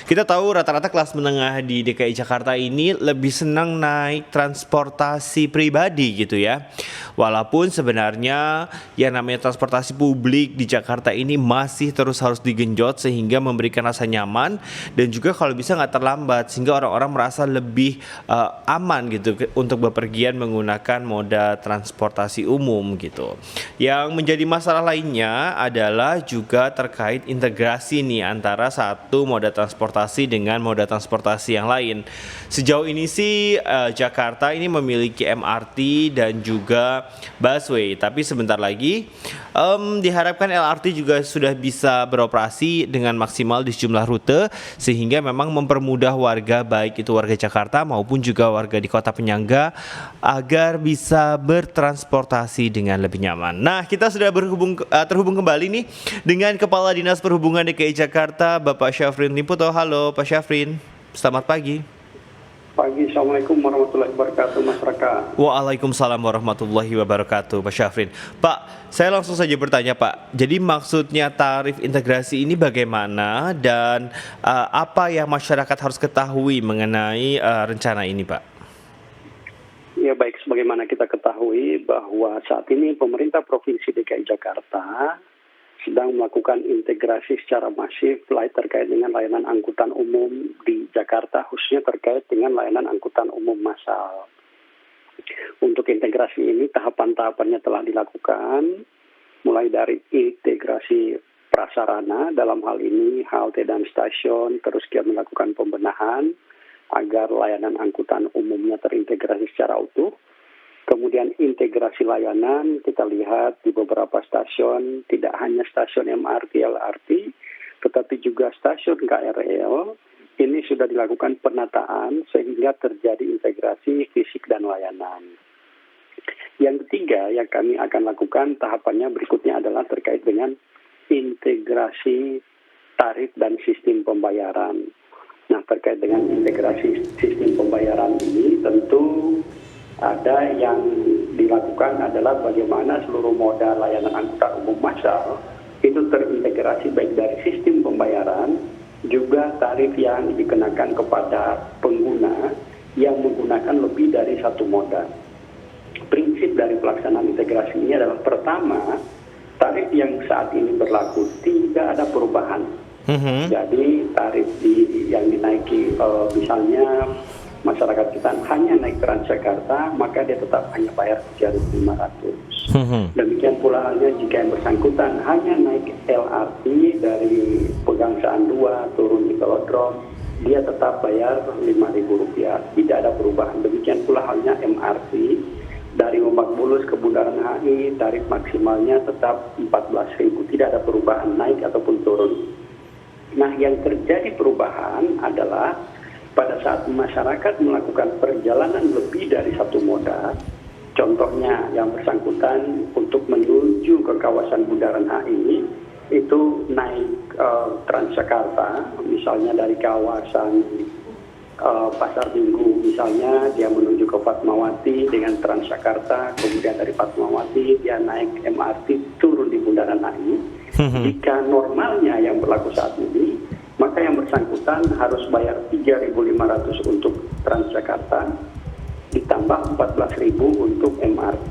Kita tahu rata-rata kelas menengah di DKI Jakarta ini lebih senang naik transportasi pribadi gitu ya. Walaupun sebenarnya yang namanya transportasi publik di Jakarta ini masih terus harus digenjot sehingga memberikan rasa nyaman dan juga kalau bisa nggak terlambat sehingga orang-orang merasa lebih aman gitu untuk bepergian menggunakan moda transportasi umum gitu. Yang menjadi masalah lainnya adalah juga terkait integrasi nih antara satu moda transportasi dengan moda transportasi yang lain. Sejauh ini sih Jakarta ini memiliki MRT dan juga busway, tapi sebentar lagi diharapkan LRT juga sudah bisa beroperasi dengan maksimal di sejumlah rute sehingga memang mempermudah warga baik itu warga Jakarta maupun juga warga di kota penyangga agar bisa bertransportasi dengan lebih nyaman. Nah, kita sudah terhubung kembali nih dengan Kepala Dinas Perhubungan DKI Jakarta, Bapak Syafrin Limputo. Halo, Pak Syafrin. Selamat pagi. Pagi, Assalamualaikum warahmatullahi wabarakatuh, masyarakat. Waalaikumsalam warahmatullahi wabarakatuh, Pak Syafrin. Pak, saya langsung saja bertanya, Pak. Jadi maksudnya tarif integrasi ini bagaimana dan apa yang masyarakat harus ketahui mengenai rencana ini, Pak? Ya baik, sebagaimana kita ketahui bahwa saat ini pemerintah Provinsi DKI Jakarta sedang melakukan integrasi secara masif terkait dengan layanan angkutan umum di Jakarta, khususnya terkait dengan layanan angkutan umum massal. Untuk integrasi ini tahapan-tahapannya telah dilakukan, mulai dari integrasi prasarana, dalam hal ini halte dan stasiun, terus kita melakukan pembenahan agar layanan angkutan umumnya terintegrasi secara utuh. Kemudian integrasi layanan, kita lihat di beberapa stasiun, tidak hanya stasiun MRT, LRT, tetapi juga stasiun KRL, ini sudah dilakukan penataan sehingga terjadi integrasi fisik dan layanan. Yang ketiga yang kami akan lakukan tahapannya berikutnya adalah terkait dengan integrasi tarif dan sistem pembayaran. Nah, terkait dengan integrasi sistem pembayaran ini tentu ada yang dilakukan adalah bagaimana seluruh moda layanan angkutan umum massal itu terintegrasi baik dari sistem pembayaran juga tarif yang dikenakan kepada pengguna yang menggunakan lebih dari satu moda. Prinsip dari pelaksanaan integrasi ini adalah pertama, tarif yang saat ini berlaku tidak ada perubahan. Jadi tarif yang dinaiki misalnya masyarakat kita hanya naik Transjakarta, maka dia tetap hanya bayar 3.500. Demikian pula halnya jika yang bersangkutan hanya naik LRT dari Pegangsaan 2 turun di Velodrome, dia tetap bayar Rp5.000, tidak ada perubahan. Demikian pula halnya MRT dari Lebak Bulus ke Bundaran HI, tarif maksimalnya tetap Rp14.000, tidak ada perubahan naik ataupun turun. Nah, yang terjadi perubahan adalah pada saat masyarakat melakukan perjalanan lebih dari satu moda, contohnya yang bersangkutan untuk menuju ke kawasan Bundaran HI, itu naik Transjakarta, misalnya dari kawasan Pasar Minggu, misalnya dia menuju ke Fatmawati dengan Transjakarta, kemudian dari Fatmawati dia naik MRT turun di Bundaran HI. Jika normalnya yang berlaku saat ini, maka yang bersangkutan harus bayar 3.500 untuk Transjakarta, ditambah 14.000 untuk MRT.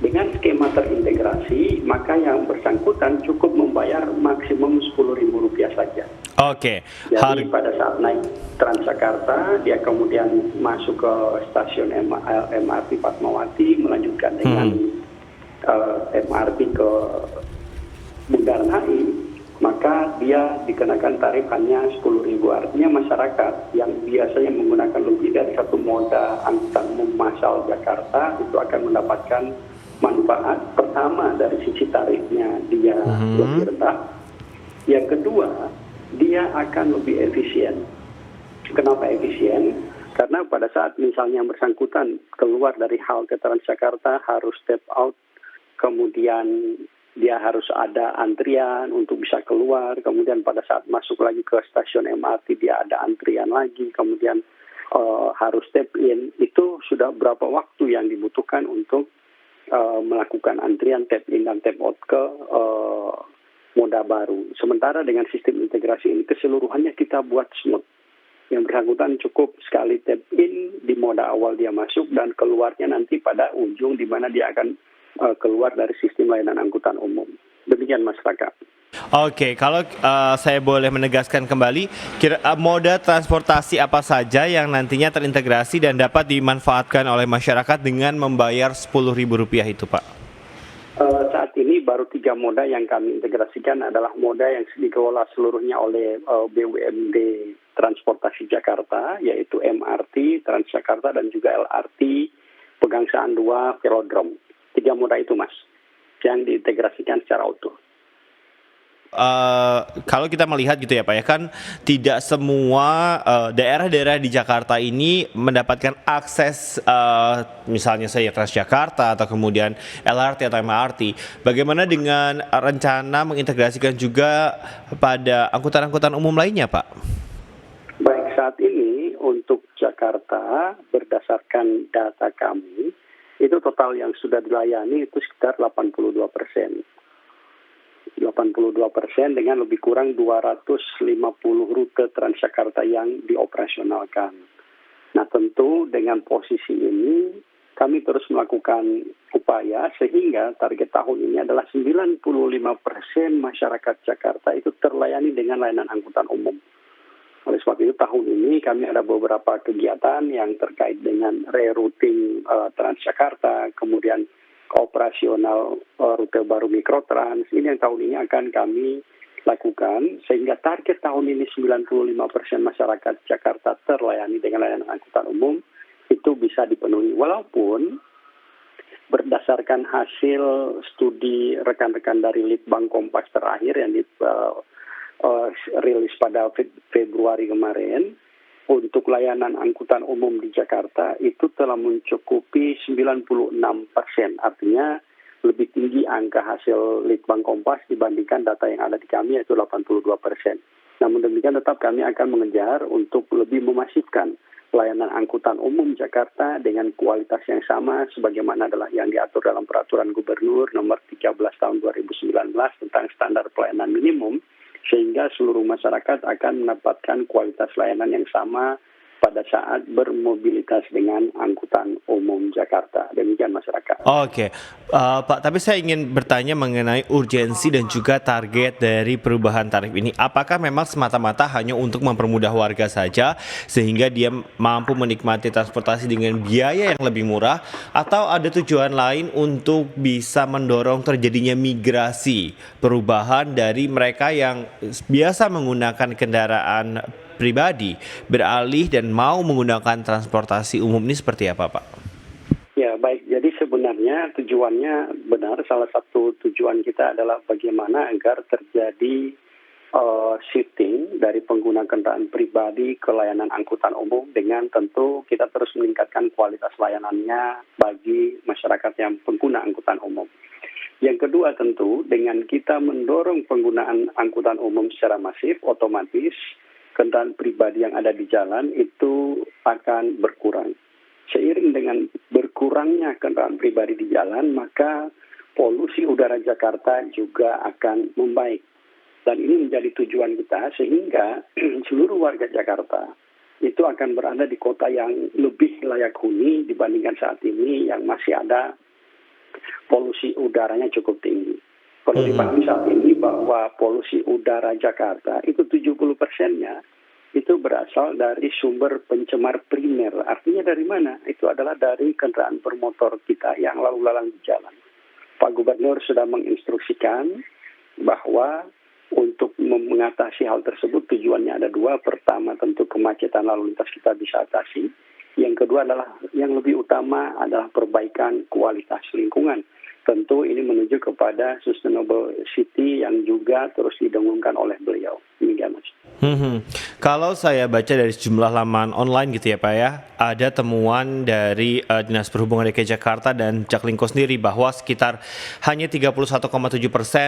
Dengan skema terintegrasi, maka yang bersangkutan cukup membayar maksimum Rp10.000 saja. Oke. Jadi pada saat naik Transjakarta, dia kemudian masuk ke stasiun MRT Fatmawati, melanjutkan dengan MRT ke Bundaran HI, maka dia dikenakan tarif hanya Rp10.000. Artinya masyarakat yang biasanya menggunakan lebih dari satu moda angkutan umum massal Jakarta itu akan mendapatkan manfaat pertama dari sisi tarifnya dia lebih rendah. Yang kedua, dia akan lebih efisien. Kenapa efisien? Karena pada saat misalnya yang bersangkutan keluar dari halte Transjakarta harus step out, kemudian dia harus ada antrian untuk bisa keluar, kemudian pada saat masuk lagi ke stasiun MRT dia ada antrian lagi, kemudian harus step in. Itu sudah berapa waktu yang dibutuhkan untuk melakukan antrian tap in dan tap out ke moda baru. Sementara dengan sistem integrasi ini keseluruhannya kita buat smooth. Yang bersangkutan cukup sekali tap in di moda awal dia masuk dan keluarnya nanti pada ujung di mana dia akan keluar dari sistem layanan angkutan umum. Demikian Mas Raka. Oke, kalau saya boleh menegaskan kembali, moda transportasi apa saja yang nantinya terintegrasi dan dapat dimanfaatkan oleh masyarakat dengan membayar Rp10.000 itu, Pak? Saat ini baru 3 moda yang kami integrasikan adalah moda yang dikelola seluruhnya oleh BUMD Transportasi Jakarta, yaitu MRT, Transjakarta, dan juga LRT, Pegangsaan 2, Velodrome. 3 moda itu, Mas, yang diintegrasikan secara utuh. Kalau kita melihat gitu ya Pak ya, kan tidak semua daerah-daerah di Jakarta ini mendapatkan akses misalnya saya Transjakarta atau kemudian LRT atau MRT. Bagaimana dengan rencana mengintegrasikan juga pada angkutan-angkutan umum lainnya Pak? Baik, saat ini untuk Jakarta berdasarkan data kami itu total yang sudah dilayani itu sekitar 82%. 82% dengan lebih kurang 250 rute Transjakarta yang dioperasionalkan. Nah tentu dengan posisi ini kami terus melakukan upaya sehingga target tahun ini adalah 95% masyarakat Jakarta itu terlayani dengan layanan angkutan umum. Oleh sebab itu tahun ini kami ada beberapa kegiatan yang terkait dengan rerouting Transjakarta, kemudian operasional rute baru Mikrotrans. Ini yang tahun ini akan kami lakukan sehingga target tahun ini 95% masyarakat Jakarta terlayani dengan layanan angkutan umum itu bisa dipenuhi. Walaupun berdasarkan hasil studi rekan-rekan dari Litbang Kompas terakhir yang rilis pada Februari kemarin, untuk layanan angkutan umum di Jakarta itu telah mencukupi 96%. Artinya lebih tinggi angka hasil Litbang Kompas dibandingkan data yang ada di kami yaitu 82%. Namun demikian tetap kami akan mengejar untuk lebih memasifkan layanan angkutan umum Jakarta dengan kualitas yang sama sebagaimana adalah yang diatur dalam Peraturan Gubernur Nomor 13 Tahun 2019 tentang standar pelayanan minimum, sehingga seluruh masyarakat akan mendapatkan kualitas layanan yang sama pada saat bermobilitas dengan angkutan umum Jakarta. Demikian masyarakat. Oke, Pak, tapi saya ingin bertanya mengenai urgensi dan juga target dari perubahan tarif ini. Apakah memang semata-mata hanya untuk mempermudah warga saja sehingga dia mampu menikmati transportasi dengan biaya yang lebih murah, atau ada tujuan lain untuk bisa mendorong terjadinya migrasi perubahan dari mereka yang biasa menggunakan kendaraan pribadi beralih dan mau menggunakan transportasi umum ini seperti apa Pak? Ya baik, jadi sebenarnya tujuannya benar. Salah satu tujuan kita adalah bagaimana agar terjadi shifting dari pengguna kendaraan pribadi ke layanan angkutan umum dengan tentu kita terus meningkatkan kualitas layanannya bagi masyarakat yang pengguna angkutan umum. Yang kedua tentu dengan kita mendorong penggunaan angkutan umum secara masif, otomatis kendaraan pribadi yang ada di jalan itu akan berkurang. Seiring dengan berkurangnya kendaraan pribadi di jalan, maka polusi udara Jakarta juga akan membaik. Dan ini menjadi tujuan kita sehingga seluruh warga Jakarta itu akan berada di kota yang lebih layak huni dibandingkan saat ini yang masih ada polusi udaranya cukup tinggi. Perlu dipahami saat ini bahwa polusi udara Jakarta itu 70%-nya itu berasal dari sumber pencemar primer. Artinya dari mana? Itu adalah dari kendaraan bermotor kita yang lalu lalang di jalan. Pak Gubernur sudah menginstruksikan bahwa untuk mengatasi hal tersebut tujuannya ada dua. Pertama tentu kemacetan lalu lintas kita bisa atasi. Yang kedua adalah yang lebih utama adalah perbaikan kualitas lingkungan. Tentu ini menuju kepada sustainable city yang juga terus didengungkan oleh beliau. Demikian Mas. Kalau saya baca dari sejumlah laman online gitu ya Pak ya, ada temuan dari Dinas Perhubungan DKI Jakarta dan Jaklingko sendiri bahwa sekitar hanya 31,7%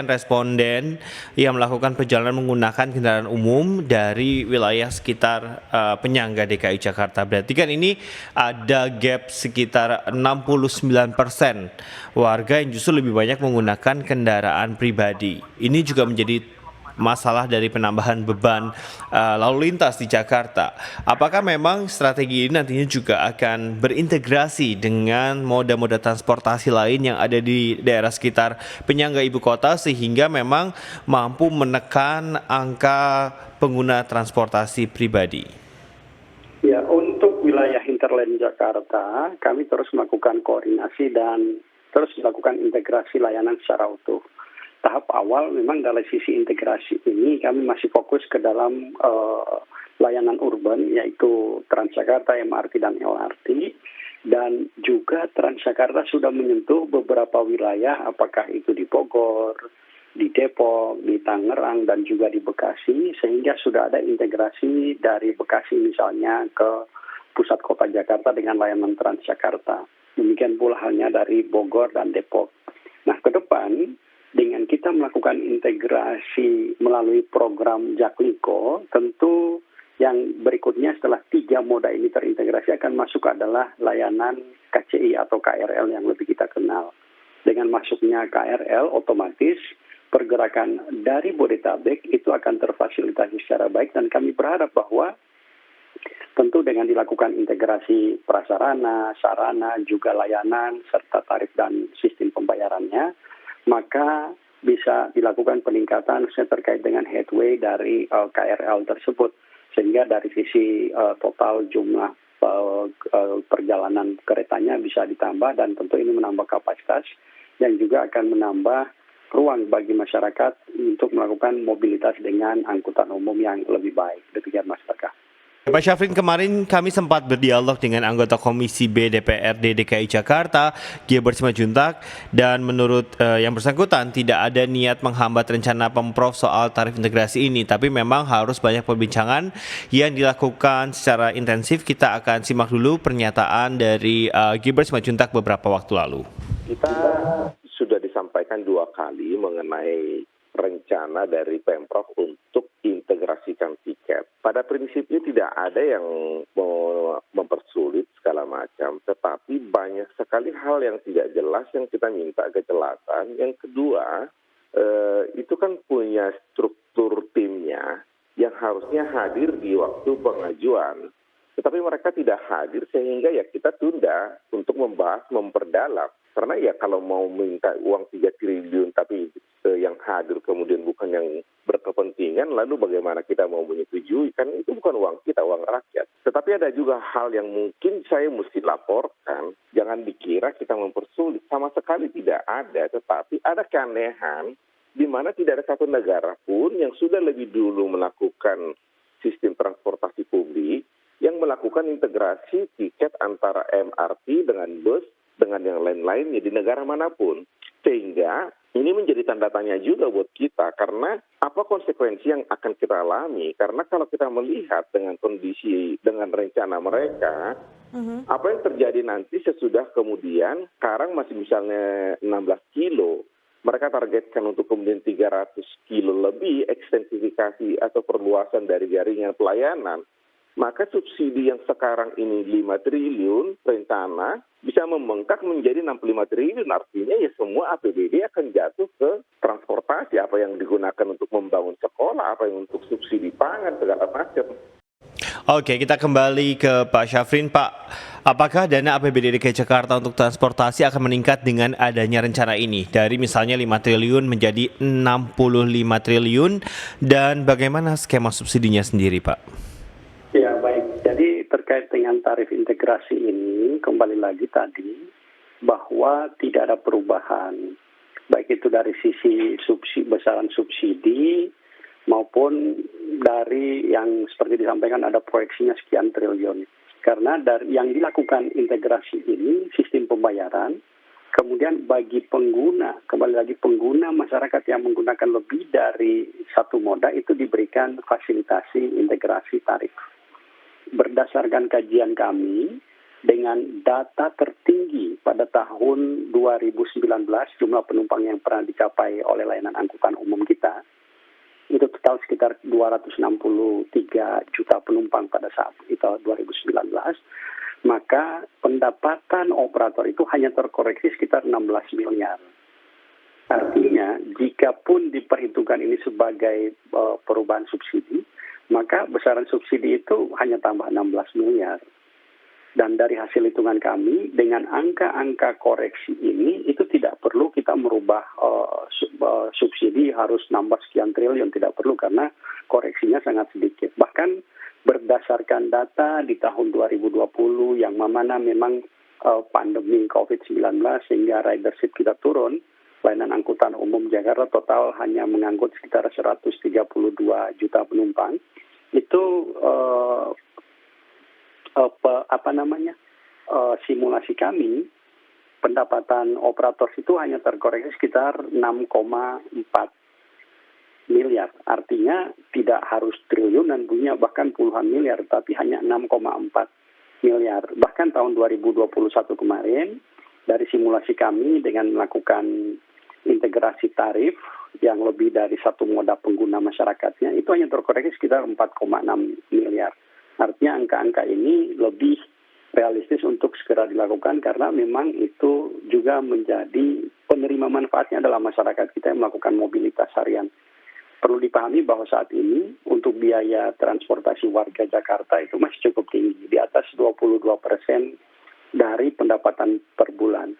responden yang melakukan perjalanan menggunakan kendaraan umum dari wilayah sekitar penyangga DKI Jakarta. Berarti kan ini ada gap sekitar 69% warga yang justru lebih banyak menggunakan kendaraan pribadi. Ini juga menjadi masalah dari penambahan beban lalu lintas di Jakarta. Apakah memang strategi ini nantinya juga akan berintegrasi dengan moda-moda transportasi lain yang ada di daerah sekitar penyangga ibu kota sehingga memang mampu menekan angka pengguna transportasi pribadi? Ya, untuk wilayah hinterland Jakarta, kami terus melakukan koordinasi dan terus melakukan integrasi layanan secara utuh. Tahap awal memang dari sisi integrasi ini kami masih fokus ke dalam layanan urban yaitu Transjakarta, MRT dan LRT, dan juga Transjakarta sudah menyentuh beberapa wilayah apakah itu di Bogor, di Depok, di Tangerang dan juga di Bekasi, sehingga sudah ada integrasi dari Bekasi misalnya ke pusat kota Jakarta dengan layanan Transjakarta. Demikian pula halnya dari Bogor dan Depok. Nah, ke depan dengan kita melakukan integrasi melalui program Jakliko, tentu yang berikutnya setelah 3 moda ini terintegrasi akan masuk adalah layanan KCI atau KRL yang lebih kita kenal. Dengan masuknya KRL, otomatis pergerakan dari Bodetabek itu akan terfasilitasi secara baik dan kami berharap bahwa tentu dengan dilakukan integrasi prasarana, sarana, juga layanan, serta tarif dan sistem pembayarannya, maka bisa dilakukan peningkatan terkait dengan headway dari KRL tersebut. Sehingga dari sisi total jumlah perjalanan keretanya bisa ditambah dan tentu ini menambah kapasitas yang juga akan menambah ruang bagi masyarakat untuk melakukan mobilitas dengan angkutan umum yang lebih baik. Demikian Mas Taka. Pak Syafrin, kemarin kami sempat berdialog dengan anggota Komisi B DPRD DKI Jakarta, Gilbert Simanjuntak, dan menurut yang bersangkutan tidak ada niat menghambat rencana Pemprov soal tarif integrasi ini, tapi memang harus banyak perbincangan yang dilakukan secara intensif. Kita akan simak dulu pernyataan dari Gilbert Simanjuntak beberapa waktu lalu. Kita sudah disampaikan 2 kali mengenai rencana dari Pemprov untuk integrasikan tiket. Pada prinsipnya tidak ada yang mempersulit segala macam, tetapi banyak sekali hal yang tidak jelas yang kita minta kejelasan. Yang kedua, itu kan punya struktur timnya yang harusnya hadir di waktu pengajuan. Tetapi mereka tidak hadir sehingga ya kita tunda untuk membahas, memperdalam. Karena ya kalau mau minta uang 3 triliun tapi yang hadir kemudian bukan yang berkepentingan, lalu bagaimana kita mau menyetujui? Kan itu bukan uang kita, uang rakyat. Tetapi ada juga hal yang mungkin saya mesti laporkan. Jangan dikira kita mempersulit. Sama sekali tidak ada. Tetapi ada keanehan di mana tidak ada satu negara pun yang sudah lebih dulu melakukan sistem transportasi publik yang melakukan integrasi tiket antara MRT dengan bus dengan yang lain-lainnya di negara manapun. Sehingga ini menjadi tanda tanya juga buat kita karena apa konsekuensi yang akan kita alami. Karena kalau kita melihat dengan kondisi, dengan rencana mereka, apa yang terjadi nanti sesudah kemudian sekarang masih misalnya 16 kilo. Mereka targetkan untuk kemudian 300 kilo lebih ekstensifikasi atau perluasan dari jaringan pelayanan. Maka subsidi yang sekarang ini 5 triliun rencana bisa membengkak menjadi 65 triliun. Artinya ya semua APBD akan jatuh ke transportasi, apa yang digunakan untuk membangun sekolah, apa yang untuk subsidi pangan, segala macam. Oke, kita kembali ke Pak Syafrin. Pak, apakah dana APBD DKI Jakarta untuk transportasi akan meningkat dengan adanya rencana ini? Dari misalnya 5 triliun menjadi 65 triliun, dan bagaimana skema subsidinya sendiri, Pak? Ya, baik. Jadi terkait dengan tarif integrasi ini, kembali lagi tadi, bahwa tidak ada perubahan. Baik itu dari sisi besaran subsidi, maupun dari yang seperti disampaikan ada proyeksinya sekian triliun. Karena dari yang dilakukan integrasi ini, sistem pembayaran, kemudian bagi pengguna, kembali lagi pengguna masyarakat yang menggunakan lebih dari satu moda itu diberikan fasilitasi integrasi tarif. Berdasarkan kajian kami, dengan data tertinggi pada tahun 2019, jumlah penumpang yang pernah dicapai oleh layanan angkutan umum kita, itu total sekitar 263 juta penumpang pada saat itu 2019, maka pendapatan operator itu hanya terkoreksi sekitar 16 miliar. Artinya, jika pun diperhitungkan ini sebagai perubahan subsidi, maka besaran subsidi itu hanya tambah 16 miliar. Dan dari hasil hitungan kami, dengan angka-angka koreksi ini, itu tidak perlu kita merubah subsidi harus nambah sekian triliun, tidak perlu karena koreksinya sangat sedikit. Bahkan berdasarkan data di tahun 2020 yang mana memang pandemi COVID-19 sehingga ridership kita turun, layanan angkutan umum Jakarta total hanya mengangkut sekitar 132 juta penumpang. Itu simulasi kami, pendapatan operator itu hanya terkoreksi sekitar 6,4 miliar. Artinya tidak harus triliunan bunyinya, bahkan puluhan miliar, tapi hanya 6,4 miliar. Bahkan tahun 2021 kemarin, dari simulasi kami dengan melakukan integrasi tarif yang lebih dari satu moda pengguna masyarakatnya, itu hanya terkoreksi sekitar 4,6 miliar. Artinya angka-angka ini lebih realistis untuk segera dilakukan karena memang itu juga menjadi penerima manfaatnya adalah masyarakat kita yang melakukan mobilitas harian. Perlu dipahami bahwa saat ini untuk biaya transportasi warga Jakarta itu masih cukup tinggi, di atas 22% dari pendapatan per bulan.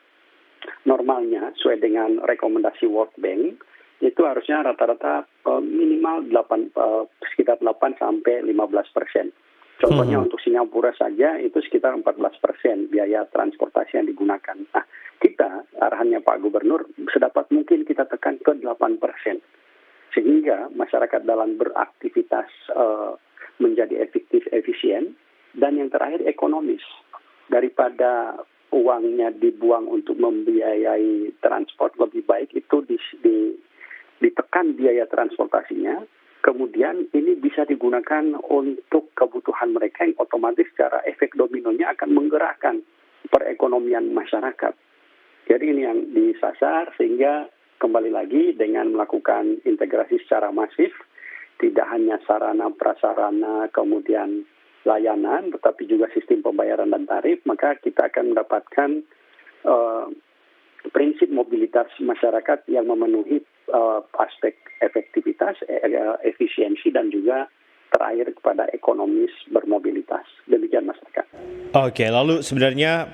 Normalnya, sesuai dengan rekomendasi World Bank, itu harusnya rata-rata minimal sekitar 8-15%. Contohnya untuk Singapura saja itu sekitar 14% biaya transportasi yang digunakan. Nah, kita, arahannya Pak Gubernur, sedapat mungkin kita tekan ke 8%. Sehingga masyarakat dalam beraktivitas menjadi efektif, efisien, dan yang terakhir ekonomis. Daripada uangnya dibuang untuk membiayai transport, lebih baik itu ditekan biaya transportasinya, kemudian ini bisa digunakan untuk kebutuhan mereka yang otomatis secara efek dominonya akan menggerakkan perekonomian masyarakat. Jadi ini yang disasar, sehingga kembali lagi dengan melakukan integrasi secara masif, tidak hanya sarana prasarana kemudian layanan, tetapi juga sistem pembayaran dan tarif, maka kita akan mendapatkan prinsip mobilitas masyarakat yang memenuhi aspek efektivitas, efisiensi, dan juga terakhir kepada ekonomis bermobilitas. Demikian Mas Eka. Oke, lalu sebenarnya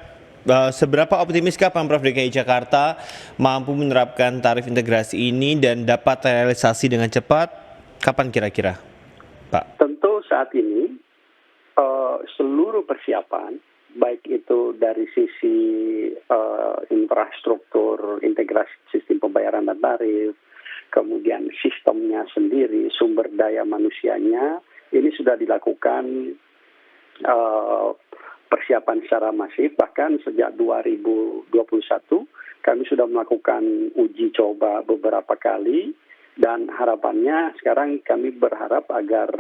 seberapa optimiskah Pemprov DKI Jakarta mampu menerapkan tarif integrasi ini dan dapat terrealisasi dengan cepat? Kapan kira-kira, Pak? Tentu saat ini seluruh persiapan, baik itu dari sisi infrastruktur, integrasi sistem pembayaran dan tarif, kemudian sistemnya sendiri, sumber daya manusianya, ini sudah dilakukan persiapan secara masif. Bahkan sejak 2021 kami sudah melakukan uji coba beberapa kali, dan harapannya sekarang kami berharap agar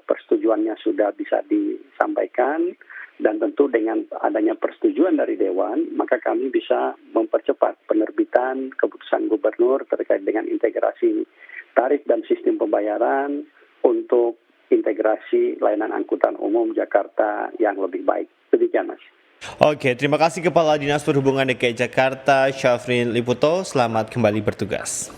persetujuannya sudah bisa disampaikan, dan tentu dengan adanya persetujuan dari Dewan, maka kami bisa mempercepat penerbitan keputusan gubernur terkait dengan integrasi tarif dan sistem pembayaran untuk integrasi layanan angkutan umum Jakarta yang lebih baik. Demikian, Mas. Oke, terima kasih Kepala Dinas Perhubungan DKI Jakarta, Syafrin Liputo. Selamat kembali bertugas.